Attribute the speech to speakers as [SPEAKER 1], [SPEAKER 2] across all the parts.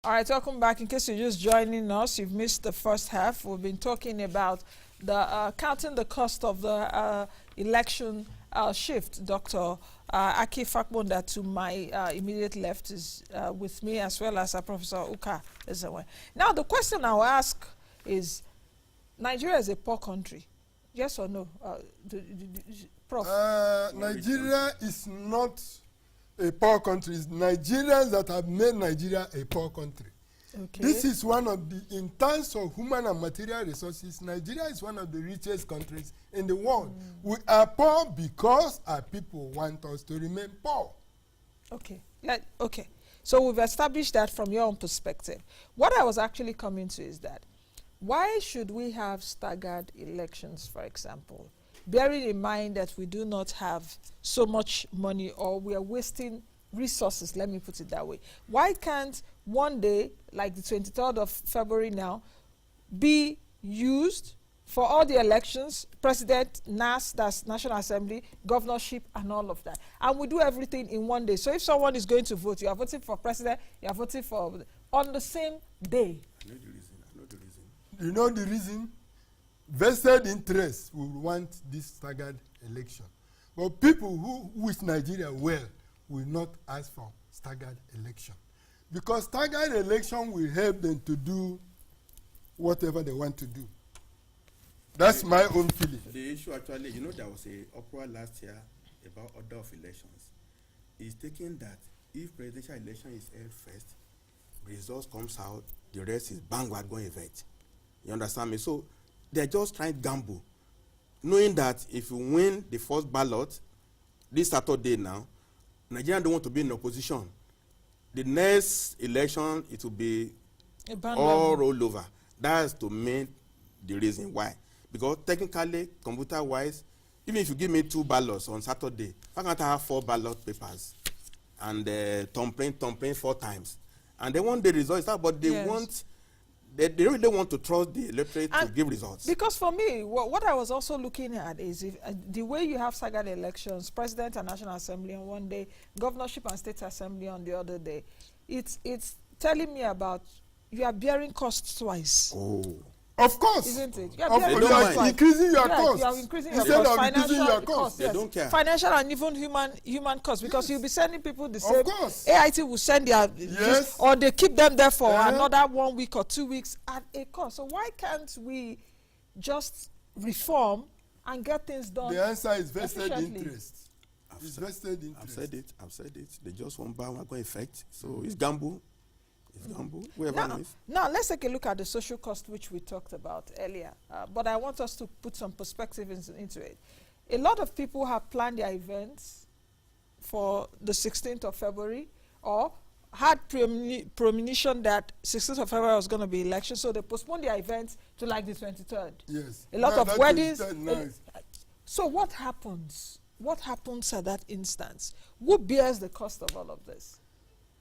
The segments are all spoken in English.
[SPEAKER 1] All right, welcome back. In case you're just joining us, you've missed the first half. We've been talking about the counting the cost of the election shift. Dr. Akin Fapohunda to my immediate left is with me, as well as Professor Uka Ezenwe. Now, the question I'll ask is, Nigeria is a poor country. Yes or no? Prof?
[SPEAKER 2] Nigeria is not a poor country. It's Nigerians that have made Nigeria a poor country. Okay. This is one of the, in terms of human and material resources, Nigeria is one of the richest countries in the world. We are poor because our people want us to remain poor.
[SPEAKER 1] Okay. Okay. So we've established that from your own perspective. What I was actually coming to is that, why should we have staggered elections, for example? Bearing in mind that we do not have so much money, or we are wasting resources, let me put it that way. Why can't one day, like the 23rd of February now, be used for all the elections, President, NAS, that's National Assembly, governorship, and all of that? And we do everything in one day. So if someone is going to vote, you are voting for president, you are voting for, on the same day.
[SPEAKER 2] I know the reason. You know the reason? Vested interests will want this staggered election. But people who wish Nigeria well will not ask for staggered election. Because staggered election will help them to do whatever they want to do. That's my own feeling.
[SPEAKER 3] The issue actually, you know, there was a uproar last year about order of elections. It's taking that if presidential election is held first, results comes out, the rest is vanguard event. You understand me? So they're just trying to gamble, knowing that if you win the first ballot this Saturday now, Nigerians don't want to be in opposition. The next election, it will be all roll over. That's to mean the reason why. Because technically, computer-wise, even if you give me 2 ballots on Saturday, I can't have 4 ballot papers and thumbprint 4 times. And they want the results, but they want. They really want to trust the electorate to give results. Because
[SPEAKER 1] for me, what I was also looking at is if, the way you have staggered elections, President and National Assembly on one day, governorship and state assembly on the other day, it's telling me about you are bearing costs twice.
[SPEAKER 2] Oh. Of course.
[SPEAKER 1] Isn't it?
[SPEAKER 2] You are increasing your costs.
[SPEAKER 1] You are increasing your costs.
[SPEAKER 2] They
[SPEAKER 3] don't care.
[SPEAKER 1] Financial and even human costs, because you'll be sending people the same. Of course. AIT will send their or they keep them there for another 1 week or 2 weeks at a cost. So why can't we just reform and get things done?
[SPEAKER 2] The answer is vested interest. It's vested interest.
[SPEAKER 3] I've said it. They just want bandwagon effect. So it's gamble.
[SPEAKER 1] Now, let's take a look at the social cost, which we talked about earlier. But I want us to put some perspective into it. A lot of people have planned their events for the 16th of February, or had premonition that 16th of February was going to be election, so they postponed their events to like the 23rd.
[SPEAKER 2] Yes.
[SPEAKER 1] A lot of weddings.
[SPEAKER 2] Nice.
[SPEAKER 1] So what happens? What happens at that instance? Who bears the cost of all of this?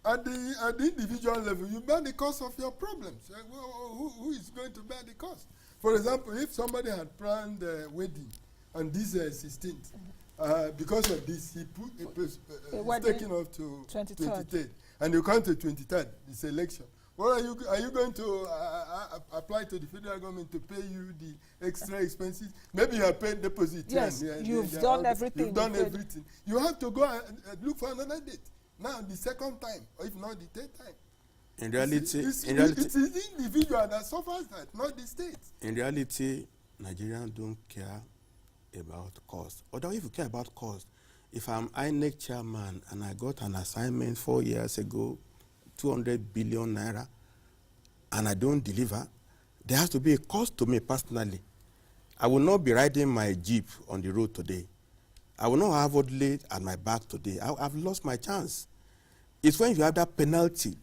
[SPEAKER 2] At the individual level, you bear the cost of your problems. Who is going to bear the cost? For example, if somebody had planned a wedding on this 16th, because of this, he it's taken off to 23rd, and you come to 23rd, this election. What are you going to apply to the federal government to pay you the extra expenses? Maybe you have paid deposit.
[SPEAKER 1] Yes, you've done everything.
[SPEAKER 2] You've done everything. You have to go and look for another date. Now, the second time, or if not the third time.
[SPEAKER 3] In reality,
[SPEAKER 2] it's the individual that suffers that, not the state.
[SPEAKER 3] In reality, Nigerians don't care about cost. Although if you care about cost, if I'm INEC chairman and I got an assignment 4 years ago, 200 billion naira, and I don't deliver, there has to be a cost to me personally. I will not be riding my Jeep on the road today. I will not have Audley at my back today. I've lost my chance. It's when you have that penalty.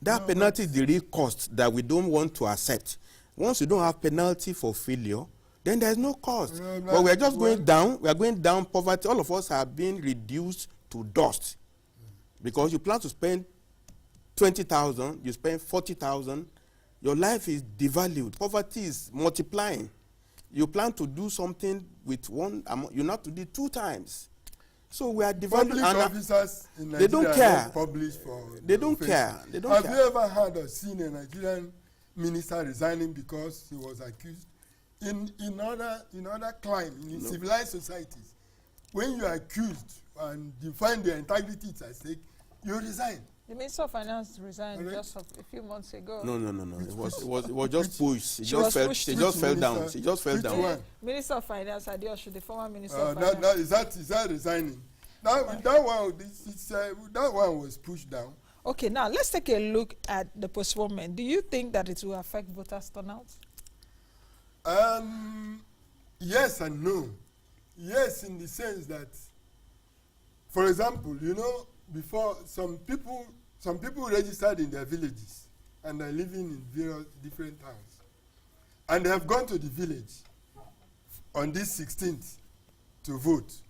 [SPEAKER 3] That penalty is the real cost that we don't want to accept. Once you don't have penalty for failure, then there's no cost. But we're just going down. We are going down. Poverty, all of us are being reduced to dust. Because you plan to spend 20,000, you spend 40,000, your life is devalued. Poverty is multiplying. You plan to do something with one amount, you have to do 2 times. So we are
[SPEAKER 2] Public
[SPEAKER 3] developing.
[SPEAKER 2] officers in
[SPEAKER 3] They don't
[SPEAKER 2] Nigeria
[SPEAKER 3] care.
[SPEAKER 2] don't publish for.
[SPEAKER 3] They don't
[SPEAKER 2] offenses.
[SPEAKER 3] care. They don't
[SPEAKER 2] Have
[SPEAKER 3] care.
[SPEAKER 2] you ever heard or seen a Nigerian minister resigning because he was accused? In other climes, in civilized societies, when you are accused and you find their integrity is at stake, you resign.
[SPEAKER 1] The Minister of Finance resigned
[SPEAKER 2] Right.
[SPEAKER 1] just a few months ago.
[SPEAKER 3] No. It was just pushed. It
[SPEAKER 1] She
[SPEAKER 3] just
[SPEAKER 1] was
[SPEAKER 3] fell.
[SPEAKER 1] pushed.
[SPEAKER 3] She just
[SPEAKER 2] Which
[SPEAKER 3] fell down.
[SPEAKER 2] minister?
[SPEAKER 3] She just fell
[SPEAKER 2] Which
[SPEAKER 3] down.
[SPEAKER 2] one?
[SPEAKER 1] Minister of Finance, Adeosun, the former Minister of Finance.
[SPEAKER 2] Is that resigning? That one was pushed down.
[SPEAKER 1] Okay, now let's take a look at the postponement. Do you think that it will affect voters' turnout?
[SPEAKER 2] Yes and no. Yes, in the sense that, for example, before some people registered in their villages and are living in various different towns, and they have gone to the village on this 16th to vote,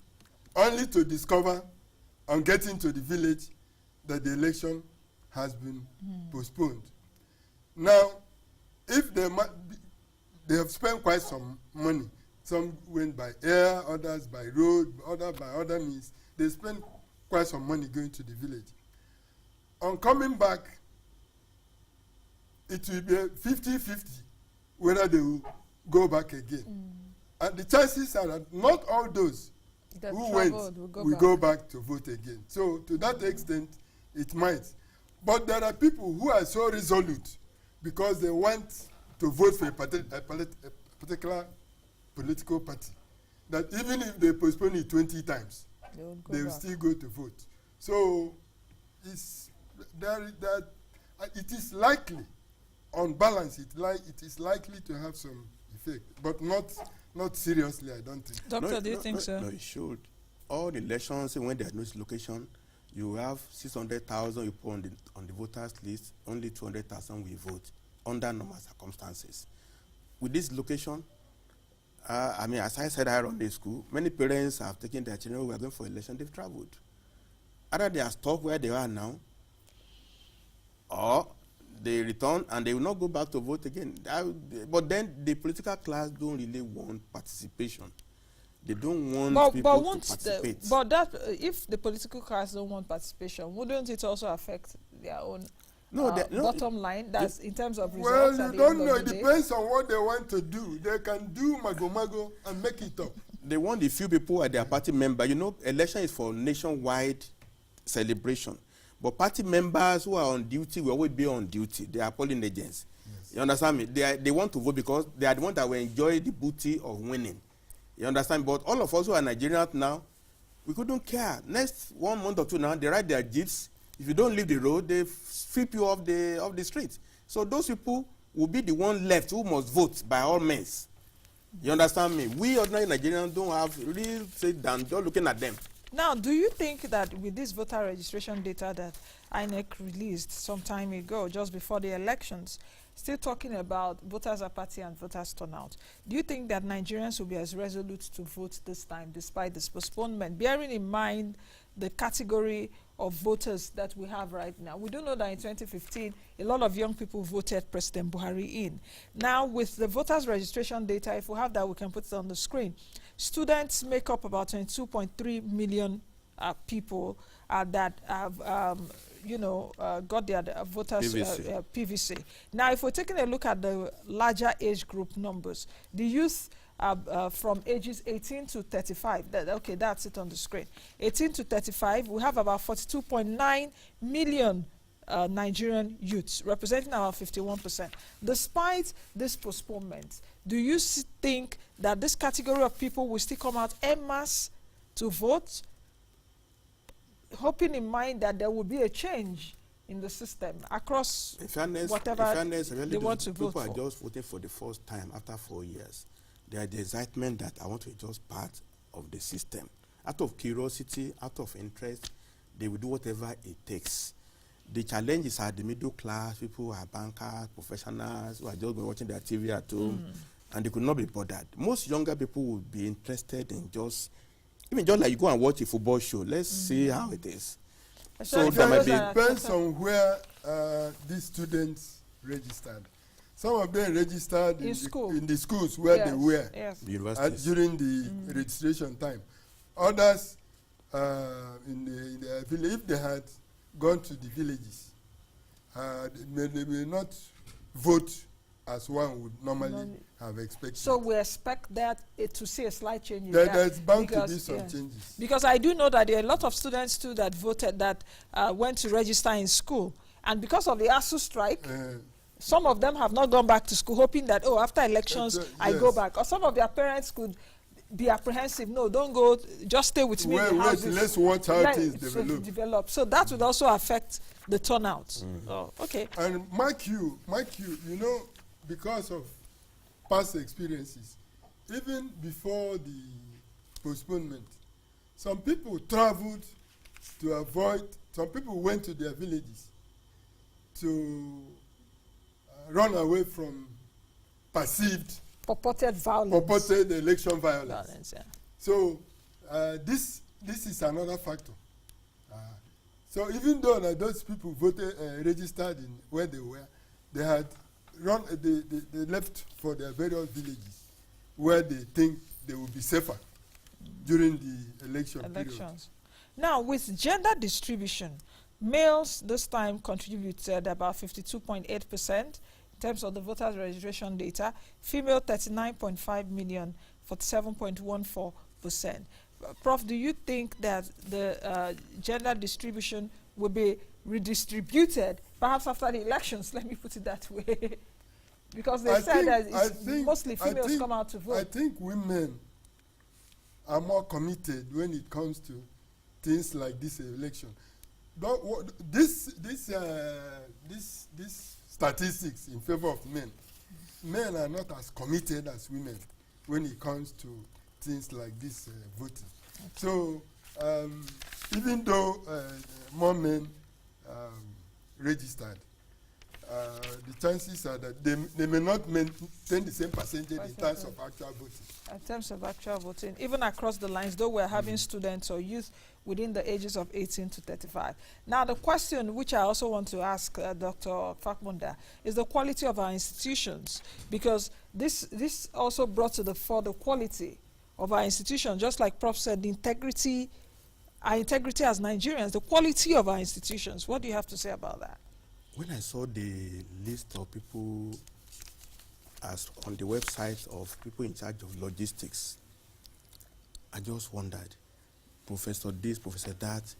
[SPEAKER 2] only to discover on getting to the village that the election has been postponed. Now, if they have spent quite some money, some went by air, others by road, others by other means, they spent quite some money going to the village. On coming back, it will be 50-50 whether they will go back again. And the chances are that not all those
[SPEAKER 1] That
[SPEAKER 2] who
[SPEAKER 1] traveled
[SPEAKER 2] went
[SPEAKER 1] will
[SPEAKER 2] will go back to vote again. So to that extent, it might. But there are people who are so resolute because they want to vote for a particular political party that even if they postpone it 20 times, they will still go to vote. So it is likely, on balance, it is likely to have some effect, but not seriously, I don't think.
[SPEAKER 1] Doctor, do you think so?
[SPEAKER 3] No, it should. All the elections, when there is no location, you have 600,000 people on the voters list, only 200,000 will vote under normal circumstances. With this location, as I said earlier on the school, many parents have taken their children who are going for election, they've traveled. Either they are stuck where they are now, or they return and they will not go back to vote again. But then the political class don't really want participation. They don't want people to participate.
[SPEAKER 1] If the political class don't want participation, wouldn't it also affect their own bottom line? That's in terms of results.
[SPEAKER 2] Well, you don't know. It depends on what they want to do. They can do mago and make it up.
[SPEAKER 3] They want the few people at their party member. Election is for nationwide celebration. But party members who are on duty will always be on duty. They are polling agents. Yes. You understand me? They want to vote because they are the ones that will enjoy the booty of winning. You understand? But all of us who are Nigerians now, we couldn't care. Next 1 month or two now, they ride their jeeps. If you don't leave the road, they sweep you off the street. So those people will be the one left who must vote by all means. You understand me? We ordinary Nigerians don't have real say down just looking at them.
[SPEAKER 1] Now, do you think that with this voter registration data that INEC released some time ago, just before the elections, still talking about voters apathy and voters turnout, do you think that Nigerians will be as resolute to vote this time despite this postponement, bearing in mind the category of voters that we have right now? We do know that in 2015, a lot of young people voted President Buhari in. Now, with the voters registration data, if we have that, we can put it on the screen. Students make up about 22.3 million people that have, got their voters PVC. Now, if we're taking a look at the larger age group numbers, the youth from ages 18 to 35, that's it on the screen. 18 to 35, we have about 42.9 million Nigerian youths, representing about 51%. Despite this postponement, do you think that this category of people will still come out en masse to vote, hoping in mind that there will be a change in the system across whatever they want to vote for?
[SPEAKER 3] People are just voting for the first time after 4 years. They are the excitement that I want to be just part of the system. Out of curiosity, out of interest, they will do whatever it takes. The challenges are the middle class, people who are bankers, professionals, who are just watching their TV at home, and they could not be bothered. Most younger people would be interested in just like you go and watch a football show. Let's see how it is.
[SPEAKER 2] So that might be depends on where these students registered. Some of them registered in the schools where they were
[SPEAKER 3] universities
[SPEAKER 2] during the registration time. Others in the village, if they had gone to the villages, they may not vote as one would normally have expected.
[SPEAKER 1] So we expect that to see a slight change in
[SPEAKER 2] There's bound to
[SPEAKER 1] because,
[SPEAKER 2] be some changes.
[SPEAKER 1] Because I do know that there are a lot of students too that voted, that went to register in school. And because of the ASU strike, some of them have not gone back to school, hoping that, oh, after elections, I go back. Or some of their parents could be apprehensive. No, don't go, just stay with me.
[SPEAKER 2] Let's watch how things develop.
[SPEAKER 1] So that would also affect the turnout. Oh, okay.
[SPEAKER 2] And mark you, you know, because of past experiences, even before the postponement, some people traveled to avoid, some people went to their villages to run away from perceived
[SPEAKER 1] purported violence.
[SPEAKER 2] Purported election violence.
[SPEAKER 1] Yeah.
[SPEAKER 2] So this is another factor. So even though those people voted, registered in where they were, they had they left for their various villages where they think they will be safer during the elections. Period.
[SPEAKER 1] Now, with gender distribution, males this time contributed about 52.8% in terms of the voters' registration data. Female 39.5 million, 47.14%. Prof, do you think that the gender distribution will be redistributed, perhaps after the elections? Let me put it that way. Because they said that mostly females come out to vote.
[SPEAKER 2] I think women are more committed when it comes to things like this election. This statistics in favor of men. Men are not as committed as women when it comes to things like this voting. Okay. So even though more men registered, the chances are that they may not maintain the same percentage in terms of actual voting.
[SPEAKER 1] In terms of actual voting, even across the lines, though we're having students or youth within the ages of 18 to 35. Now, the question which I also want to ask Dr. Fapohunda is the quality of our institutions, because this also brought to the fore the quality of our institutions, just like Prof said, the integrity, our integrity as Nigerians, the quality of our institutions. What do you have to say about that?
[SPEAKER 3] When I saw the list of people as on the website of people in charge of logistics, I just wondered, Professor this, Professor that,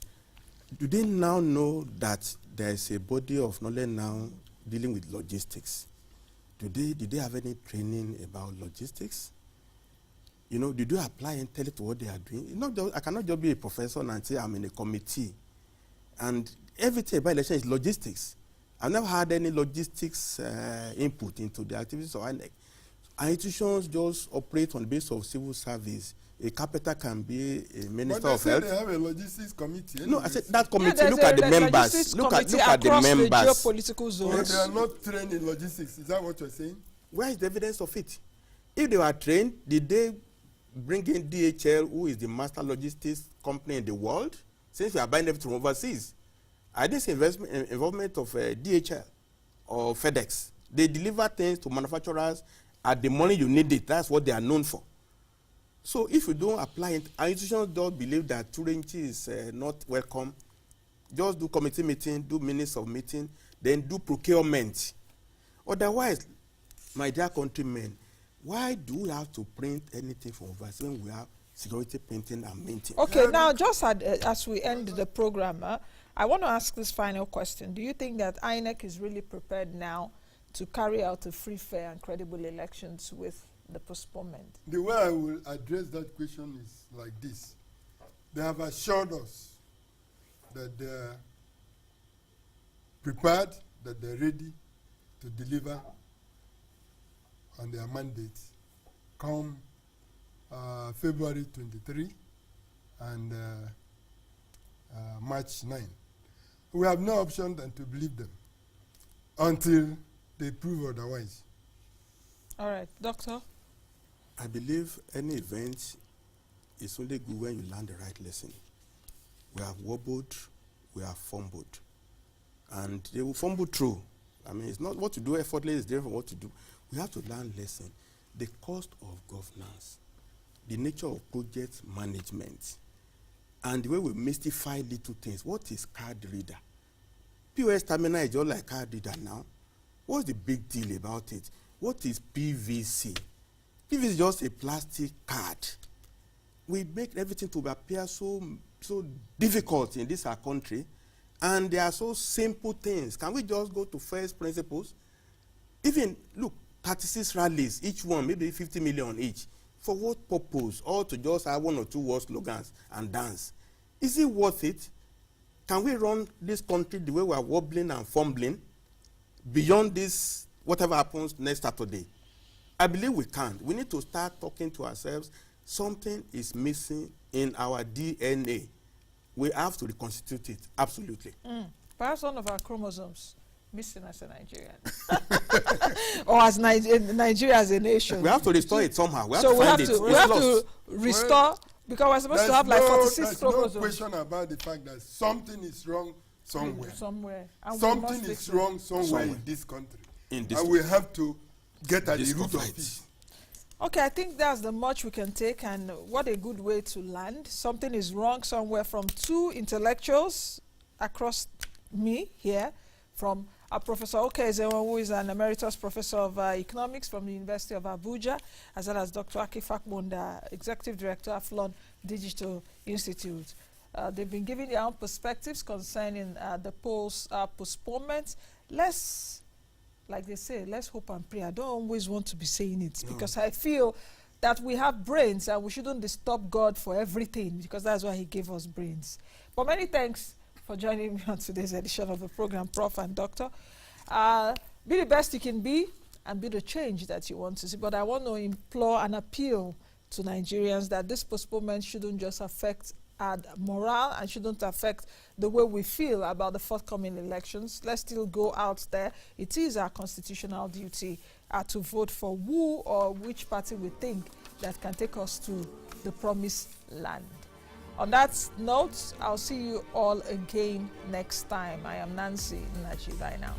[SPEAKER 3] do they now know that there is a body of knowledge now dealing with logistics? Did they have any training about logistics? You know, did you apply and tell it to what they are doing? I cannot just be a professor and say I'm in a committee. And everything about election is logistics. I've never had any logistics input into the activities of INEC. Our institutions just operate on the basis of civil service. A carpenter can be a minister of health.
[SPEAKER 2] But they have a logistics committee. Anyways.
[SPEAKER 3] No, I said that committee, look at the members. Look at the members.
[SPEAKER 1] The geopolitical zones.
[SPEAKER 2] They are not trained in logistics. Is that what you're saying?
[SPEAKER 3] Where is the evidence of it? If they were trained, did they bring in DHL, who is the master logistics company in the world, since we are buying everything from overseas? At this involvement of DHL or FedEx, they deliver things to manufacturers at the money you need it. That's what they are known for. So if you don't apply it, our institutions don't believe that 2 inches is not welcome. Just do committee meeting, do minutes of meeting, then do procurement. Otherwise, my dear countrymen, why do we have to print anything from overseas when we have security printing and minting?
[SPEAKER 1] Okay, now just as we end the program, I want to ask this final question. Do you think that INEC is really prepared now to carry out a free, fair, and credible elections with the postponement?
[SPEAKER 2] The way I will address that question is like this. They have assured us that they are prepared, that they're ready to deliver on their mandate come February 23 and March 9. We have no option than to believe them until they prove otherwise.
[SPEAKER 1] All right, Doctor?
[SPEAKER 3] I believe any event is only good when you learn the right lesson. We have wobbled, we have fumbled. And they will fumble through. I mean, it's not what to do effortlessly is different from what to do. We have to learn lesson. The cost of governance, the nature of project management, and the way we mystify little things. What is card reader? POS terminal is just like card reader now. What's the big deal about it? What is PVC? PVC is just a plastic card. We make everything to appear so difficult in this our country, and they are so simple things. Can we just go to first principles? Even, look, 36 rallies, each one maybe 50 million each. For what purpose? Or to just have 1 or 2 word slogans and dance? Is it worth it? Can we run this country the way we are wobbling and fumbling beyond this, whatever happens next Saturday? I believe we can't. We need to start talking to ourselves. Something is missing in our DNA. We have to reconstitute it, absolutely.
[SPEAKER 1] Perhaps one of our chromosomes missing as a Nigerian. Or as Nigeria as a nation.
[SPEAKER 3] We have to restore it somehow. We have
[SPEAKER 1] so
[SPEAKER 3] to
[SPEAKER 1] we
[SPEAKER 3] find
[SPEAKER 1] have
[SPEAKER 3] it.
[SPEAKER 1] to, we have to restore, because we're supposed to have like 46 chromosomes.
[SPEAKER 2] There's no question about the fact that something is wrong somewhere.
[SPEAKER 1] And
[SPEAKER 2] something is wrong somewhere in this country. And we have to get at the root of it.
[SPEAKER 1] Okay, I think that's the much we can take, and what a good way to land. Something is wrong somewhere, from 2 intellectuals across me here, from Professor Uka Ezenwe, who is an Emeritus Professor of Economics from the University of Abuja, as well as Dr. Akin Fapohunda, Executive Director of AFLON Digital Institute. They've been giving their own perspectives concerning the postponement. Let's, like they say, let's hope and pray. I don't always want to be saying it, because I feel that we have brains and we shouldn't disturb God for everything, because that's why he gave us brains. But many thanks for joining me on today's edition of the program, Prof and Doctor. Be the best you can be and be the change that you want to see. But I want to implore and appeal to Nigerians that this postponement shouldn't just affect our morale and shouldn't affect the way we feel about the forthcoming elections. Let's still go out there. It is our constitutional duty to vote for who or which party we think that can take us to the promised land. On that note, I'll see you all again next time. I am Nnaji. Bye now.